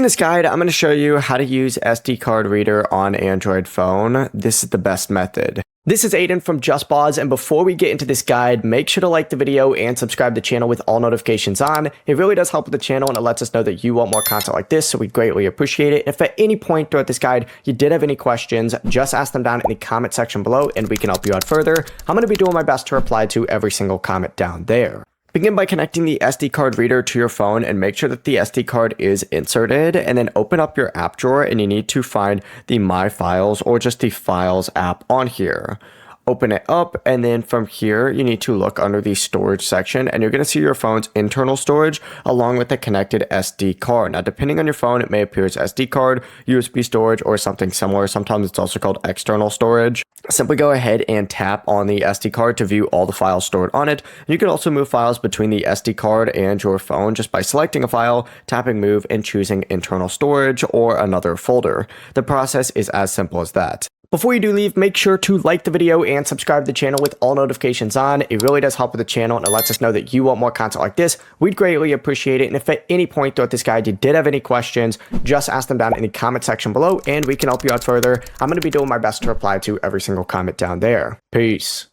this guide, I'm going to show you how to use SD card reader on Android phone. This is the best method. This is Aiden from JustBoz, and before we get into this guide, make sure to like the video and subscribe to the channel with all notifications on. It really does help with the channel, and it lets us know that you want more content like this, so we greatly appreciate it. If at any point throughout this guide you did have any questions, just ask them down in the comment section below, and we can help you out further. I'm going to be doing my best to reply to every single comment down there. Begin by connecting the SD card reader to your phone and make sure that the SD card is inserted, and then open up your app drawer and you need to find the My Files or just the Files app on here. Open it up, and then from here you need to look under the storage section and you're going to see your phone's internal storage along with the connected SD card. Now depending on your phone, it may appear as SD card, USB storage, or something similar. Sometimes it's also called external storage. Simply go ahead and tap on the SD card to view all the files stored on it. You can also move files between the SD card and your phone just by selecting a file, tapping move, and choosing internal storage or another folder. The process is as simple as that. Before you do leave, make sure to like the video and subscribe to the channel with all notifications on. It really does help with the channel, and it lets us know that you want more content like this. We'd greatly appreciate it. And if at any point throughout this guide you did have any questions, just ask them down in the comment section below and we can help you out further. I'm going to be doing my best to reply to every single comment down there. Peace.